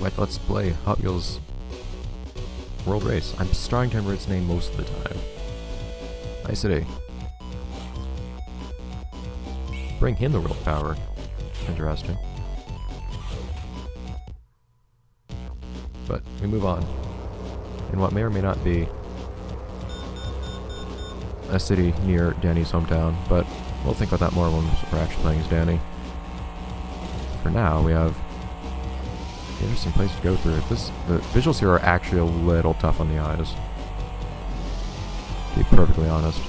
Like, let's play Hot Wheels World Race. I'm starting to remember its name most of the time. Nice city. Bring him the willpower. Interesting. But we move on. In what may or may not be a city near Danny's hometown, but we'll think about that more when we're actually playing as Danny. For now, we have an interesting place to go through. The visuals here are actually a little tough on the eyes, to be perfectly honest.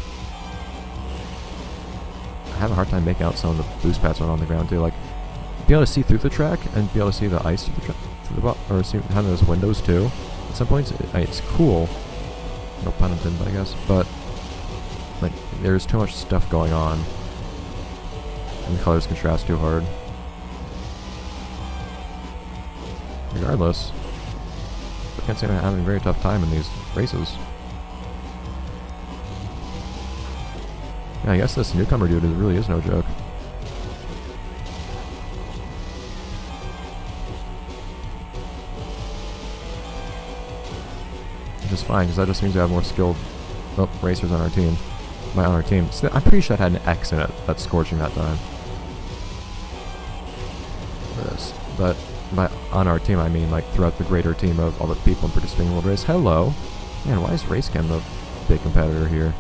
I have a hard time making out some of the boost pads on the ground too. Like, be able to see through the track and be able to see the ice through the bottom, or see having those windows too. At some points, it's cool. No pun intended, I guess. But like, there's too much stuff going on, and the colors contrast too hard. Regardless, I can't say I'm having a very tough time in these races. Yeah, I guess this newcomer dude really is no joke. Which is fine, because that just means we have more skilled racers on our team. On our team. So I'm pretty sure that had an X in it. That's scorching that time. But by on our team, I mean like throughout the greater team of all the people participating in World Race. Hello! Man, why is Racecam the big competitor here?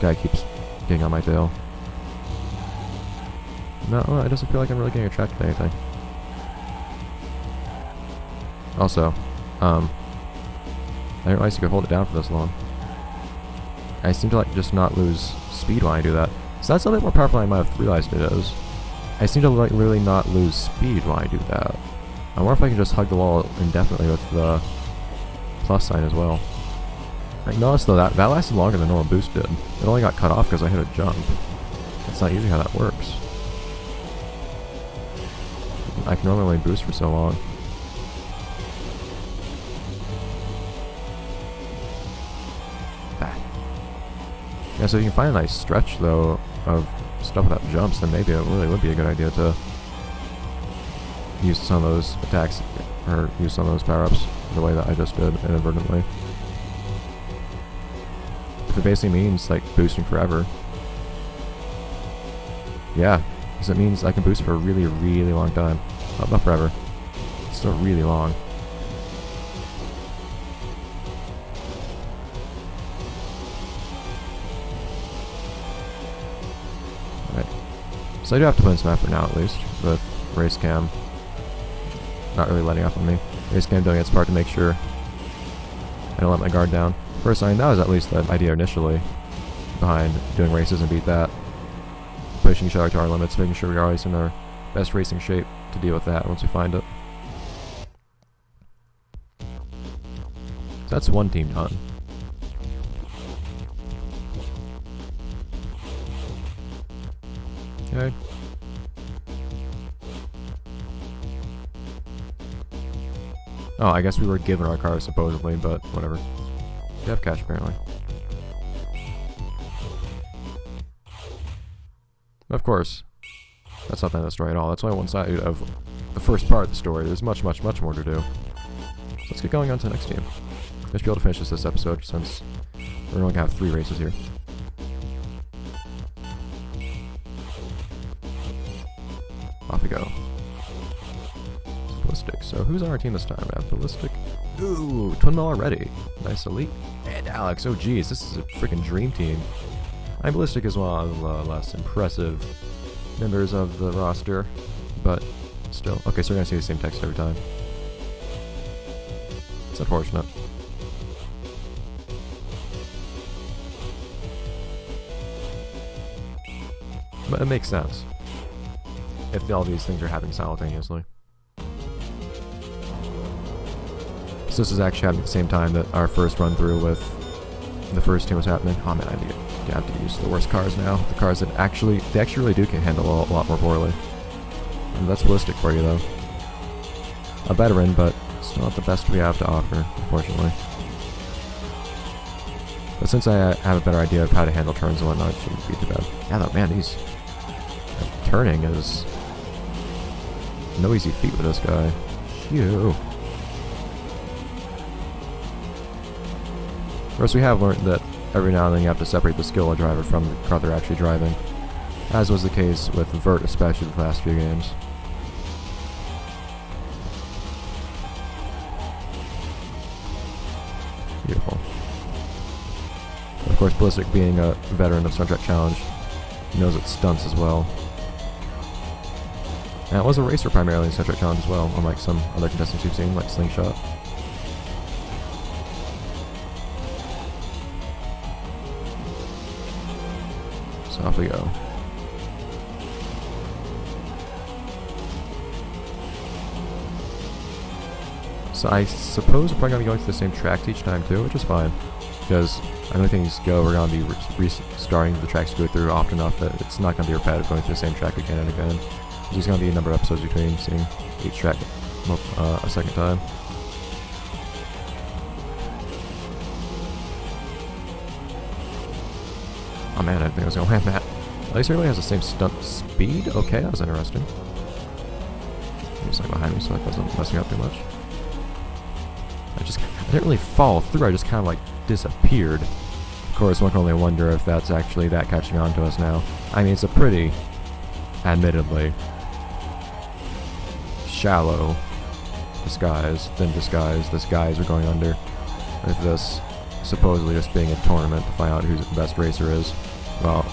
Guy keeps getting on my tail. No, it doesn't feel like I'm really getting attracted to anything. Also, I didn't realize you could hold it down for this long. I seem to like just not lose speed when I do that. So that's a little bit more powerful than I might have realized it is. I seem to like really not lose speed when I do that. I wonder if I can just hug the wall indefinitely with the plus sign as well. I noticed though that lasted longer than normal boost did. It only got cut off because I hit a jump. That's not usually how that works. I can normally only boost for so long. Yeah, so if you can find a nice stretch though of stuff without jumps, then maybe it really would be a good idea to use some of those attacks, or use some of those power-ups the way that I just did inadvertently. If it basically means like boosting forever. Yeah, because it means I can boost for a really, really long time. Not forever. It's still really long. So I do have to put in some effort now, at least, with Racecam not really letting up on me. Racecam doing its part to make sure I don't let my guard down. First, I mean, that was at least the idea initially behind doing races and beat that. Pushing each other to our limits, making sure we're always in our best racing shape to deal with that once we find it. So that's one team done. Okay. Oh, I guess we were given our cars supposedly, but whatever. We have cash apparently. Of course, that's not the end of the story at all. That's only one side of the first part of the story. There's much, much, much more to do. So let's get going on to the next team. I should be able to finish this episode since we're only gonna have 3 races here. Off we go. Ballistic. So who's on our team this time? We have Ballistic. Ooh, Twin Mill already. Nice elite. And Alex. Oh geez, this is a freaking dream team. I'm Ballistic is one of the less impressive members of the roster, but still. Okay, so we're gonna see the same text every time. It's unfortunate. But it makes sense if all these things are happening simultaneously. So this is actually happening at the same time that our first run through with the first team was happening. Oh man, I have to use the worst cars now. The cars that actually really do can handle a lot more poorly. And that's Ballistic for you though. A veteran, but still not the best we have to offer, unfortunately. But since I have a better idea of how to handle turns and whatnot, it shouldn't be too bad. Yeah though, man, these turning is no easy feat with this guy. you. Of course, we have learned that every now and then you have to separate the skill of a driver from the car they're actually driving, as was the case with Vert, especially the last few games. Beautiful. Of course, Ballistic, being a veteran of Star Trek Challenge, knows its stunts as well. And it was a racer primarily in Star Trek Challenge as well, unlike some other contestants we've seen, like Slingshot. So off we go. So I suppose we're probably going to be going to the same tracks each time too, which is fine. Because I know things go, we're going to be restarting the tracks to go through often enough that it's not going to be repetitive going through the same track again and again. There's going to be a number of episodes between seeing each track a second time. Oh man, I didn't think I was going to land that. At least everybody has the same stunt speed? Okay, that was interesting. There's something behind me so that doesn't mess me up too much. I didn't really fall through, I just kind of like disappeared. Of course, one can only wonder if that's actually that catching on to us now. I mean, it's a pretty, admittedly, shallow disguise, thin disguise this guys are going under. With this supposedly just being a tournament to find out who the best racer is, while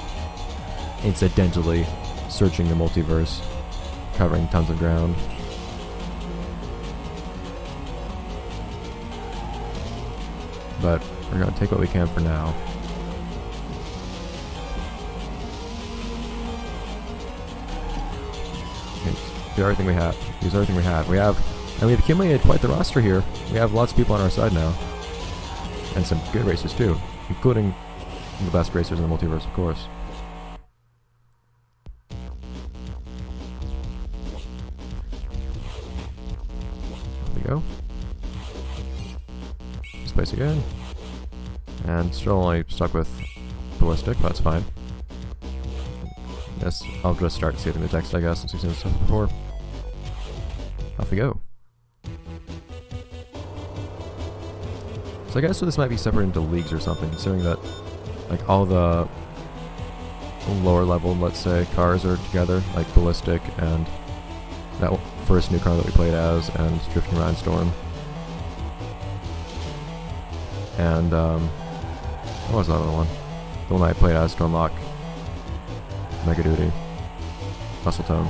incidentally searching the multiverse, covering tons of ground. But we're going to take what we can for now. Do everything we have. Use everything we have. And we've accumulated quite the roster here. We have lots of people on our side now. And some good racers too, including the best racers in the multiverse, of course. There we go. Space again. And still only stuck with Ballistic, but that's fine. Yes, I'll just start saving the text, I guess, since we've seen this stuff before. Off we go. So I guess this might be separated into leagues or something, considering that like all the lower level, let's say, cars are together, like Ballistic and that first new car that we played as, and Drifting Rhinestorm. And what was the other one? The one I played as, Stormlock, Mega Duty, Muscletone.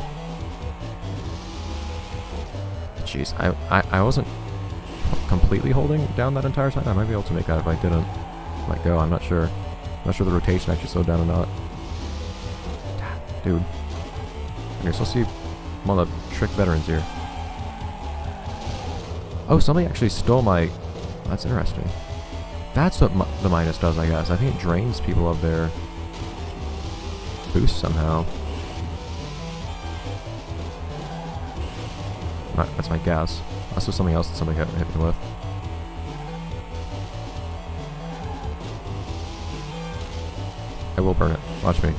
Jeez, I wasn't completely holding down that entire time. I might be able to make that if I didn't let go. I'm not sure. I'm not sure the rotation actually slowed down or not. Dude. You're supposed to be one of the trick veterans here. Oh, somebody actually stole my... That's interesting. That's what the minus does, I guess. I think it drains people of their boost somehow. That's my guess. That's just something else that somebody hit me with. I will burn it. Watch me.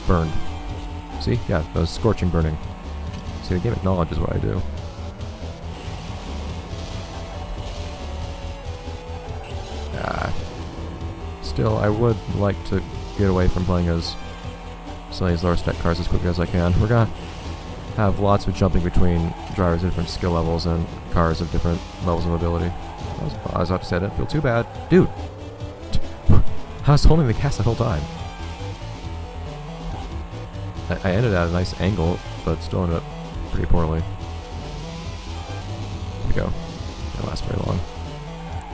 Burned. See? Yeah, that was scorching burning. See, the game acknowledges what I do. Still, I would like to get away from playing as some of these lower stack cars as quickly as I can. We're gonna have lots of jumping between drivers of different skill levels and cars of different levels of ability. I was about to say I didn't feel too bad. Dude! I was holding the gas the whole time. I ended at a nice angle, but still ended up pretty poorly. There we go. Didn't last very long.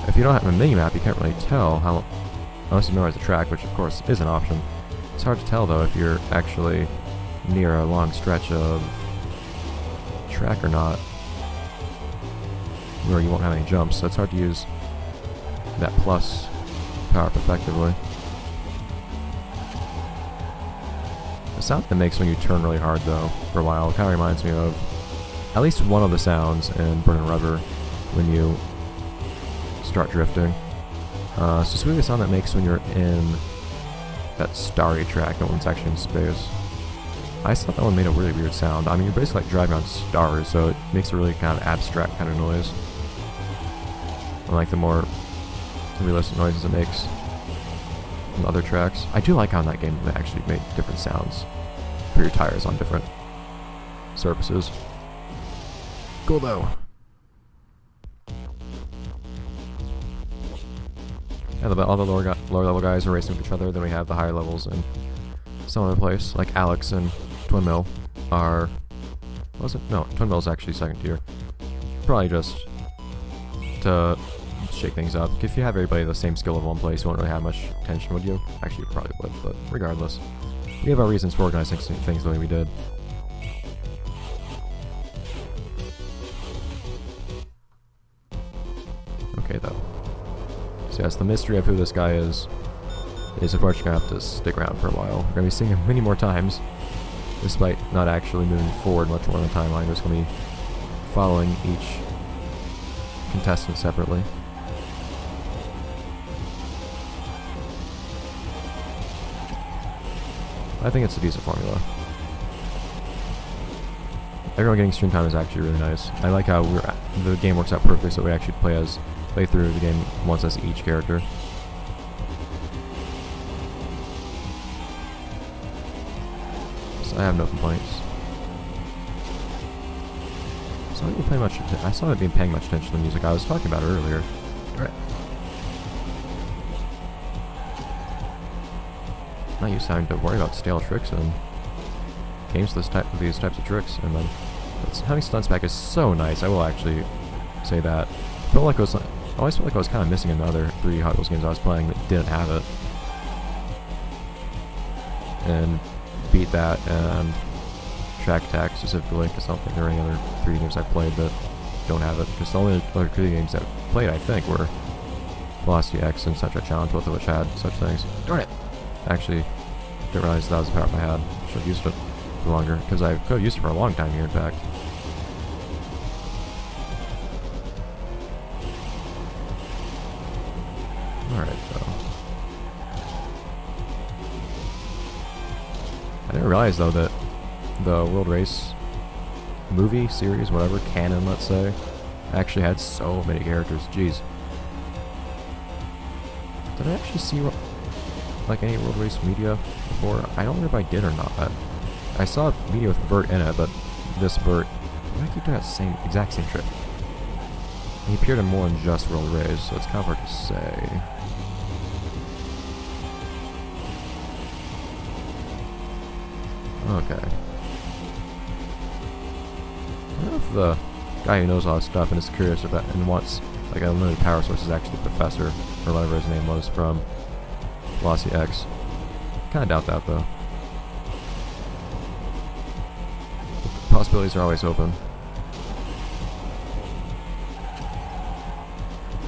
If you don't have a mini-map, you can't really tell how... Unless you memorize the track, which of course is an option. It's hard to tell though if you're actually near a long stretch of track or not, where you won't have any jumps, so it's hard to use that plus power up effectively. The sound it makes when you turn really hard though, for a while, kind of reminds me of at least one of the sounds in Burning Rubber when you start drifting. Specifically the sound that makes when you're in that starry track, that one's actually in space. I thought that one made a really weird sound. I mean, you're basically like driving on stars, so it makes a really kind of abstract kind of noise. Unlike the more realistic noises it makes from other tracks. I do like how in that game they actually made different sounds for your tires on different surfaces. Cool though. Yeah, all the lower level guys are racing with each other. Then we have the higher levels in some other place, like Alex and Twin Mill are. Was it? No, Twin Mill's actually second tier. Probably just to shake things up. If you have everybody the same skill level in place, you won't really have much tension, would you? Actually, you probably would, but regardless, we have our reasons for organizing things the way we did. Okay, though. So yes, the mystery of who this guy is unfortunately gonna have to stick around for a while. We're gonna be seeing him many more times, despite not actually moving forward much more in the timeline. We're just gonna be following each contestant separately. I think it's a decent formula. Everyone getting stream time is actually really nice. I like how the game works out perfectly, so we actually play through the game once as each character. So I have no complaints. So I didn't pay much. I saw it being paying much attention to the music. I was talking about it earlier. Alright. Not used to having to worry about stale tricks and games with these types of tricks, and then having stunts back is so nice. I will actually say that. I always felt like I was kind of missing in the other 3 Hot Wheels games I was playing that didn't have it. And beat that and Track Attack specifically, because I don't think there are any other 3D games I've played that don't have it. Because the only other 3D games that I've played, I think, were Velocity X and Soundtrack Challenge, both of which had such things. Darn it! Actually, didn't realize that was the power up I had. Should have used it for longer, because I could have used it for a long time here, in fact. Alright, though. I didn't realize, though, that the World Race movie, series, whatever, canon, let's say, actually had so many characters. Jeez. Did I actually see like any World Race media before? I don't know if I did or not. I saw media with Vert in it, but this Vert, why do I keep doing that exact same trick? He appeared in more than just World Race, so it's kind of hard to say. Okay. I don't know if the guy who knows all this stuff and is curious about and wants like a limited power source is actually the professor, or whatever his name was, from Velocity X. Kinda doubt that, though. Possibilities are always open.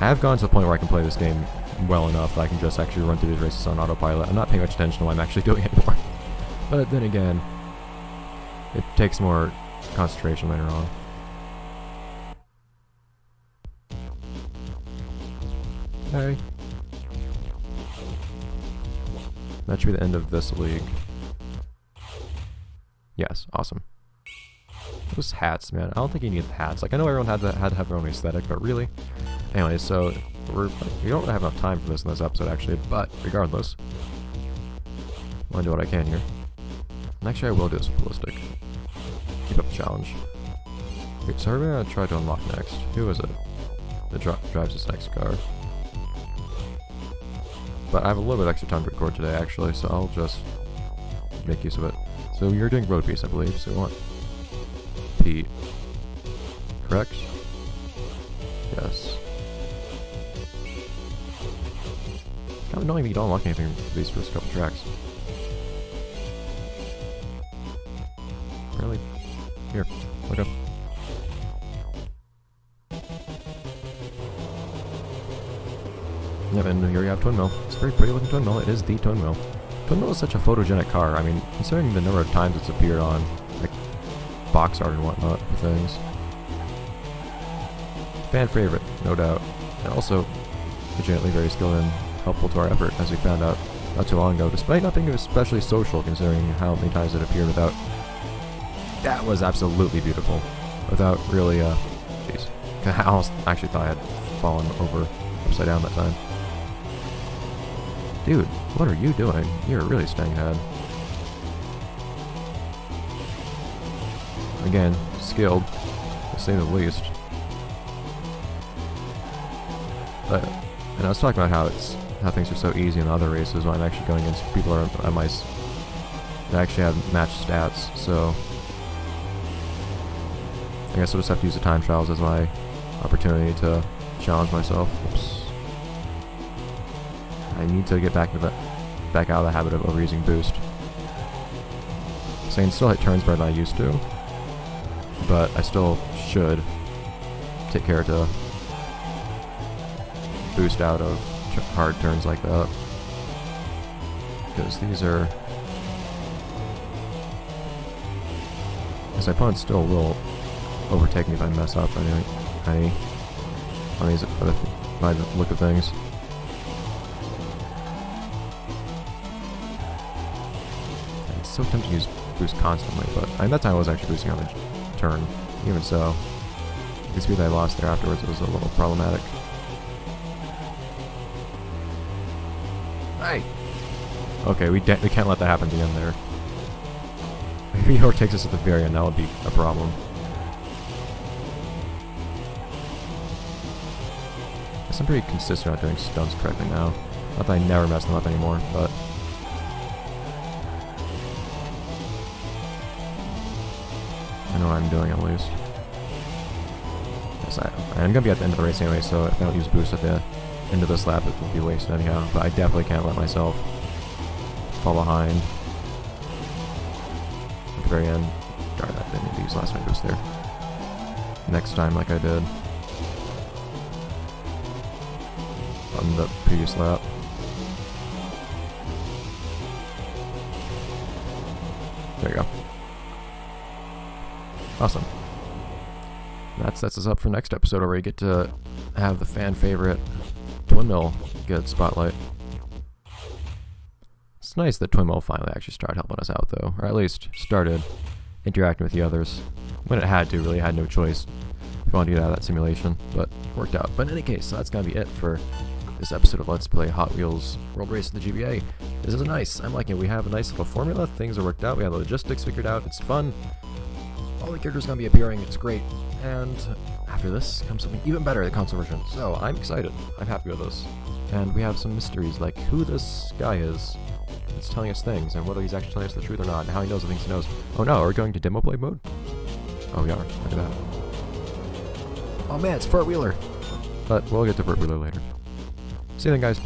I have gone to the point where I can play this game well enough that I can just actually run through these races on autopilot. I'm not paying much attention to what I'm actually doing anymore. But then again, it takes more concentration later on. Okay. That should be the end of this league. Yes, awesome. Those hats, man. I don't think you need hats. Like, I know everyone had to have their own aesthetic, but really? Anyway, so we don't have enough time for this in this episode, actually, but regardless, I'm gonna do what I can here. And actually, I will do this with ballistic. Keep up the challenge. Okay, so we're gonna try to unlock next. Who is it that drives this next car? But I have a little bit extra time to record today, actually, so I'll just make use of it. So you're doing road piece, I believe, so we want Pete. Correct? Yes. Kind of annoying that you don't unlock anything for these first couple tracks. Really? Here, look up. Yep, and here we have Twin Mill. It's a very pretty looking Twin Mill. It is the Twin Mill. Twin Mill is such a photogenic car. I mean, considering the number of times it's appeared on like box art and whatnot for things. Fan favorite, no doubt. And also, legitimately very skilled and helpful to our effort, as we found out not too long ago, despite not being especially social considering how many times it appeared without That was absolutely beautiful. Without really, jeez. I almost actually thought I had fallen over upside down that time. Dude, what are you doing? You're really staying ahead. Again, skilled, to say the least. But, and I was talking about how things are so easy in other races when I'm actually going against people that actually have matched stats, so I guess I'll just have to use the time trials as my opportunity to challenge myself. Oops. I need to get back out of the habit of overusing boost. So I can still hit turns better than I used to, but I still should take care to boost out of hard turns like that, because these are, because my opponent still will overtake me if I mess up on these by the look of things. It's so tempting to use boost constantly, but that time I was actually boosting on the turn. Even so, the speed I lost there afterwards was a little problematic. Hey! Okay, we can't let that happen at the end there. If he overtakes us at the very end, that would be a problem. Guess I'm pretty consistent at doing stunts correctly now. Not that I never mess them up anymore, but I know what I'm doing at least. Yes, I'm gonna be at the end of the race anyway, so if I don't use boost at the end of this lap, it will be wasted anyhow. But I definitely can't let myself fall behind at the very end. Darn, I didn't need to use last time boost there. Next time, like I did on the previous lap. There you go. Awesome. That sets us up for next episode where we get to have the fan favorite Twin Mill get spotlight. It's nice that Twin Mill finally actually started helping us out though, or at least started interacting with the others when it had to. Really had no choice if you wanted to get out of that simulation, but it worked out. But in any case, that's gonna be it for this episode of Let's Play Hot Wheels World Race of the GBA. This is nice. I'm liking it. We have a nice little formula. Things are worked out. We have the logistics figured out. It's fun. All the characters are going to be appearing. It's great. And after this comes something even better, the console version. So I'm excited. I'm happy with this. And we have some mysteries, like who this guy is that's telling us things, and whether he's actually telling us the truth or not, and how he knows the things he knows. Oh no, are we going to demo play mode? Oh, we are. Look at that. Oh man, it's Fort Wheeler. But we'll get to Fort Wheeler later. See you then, guys.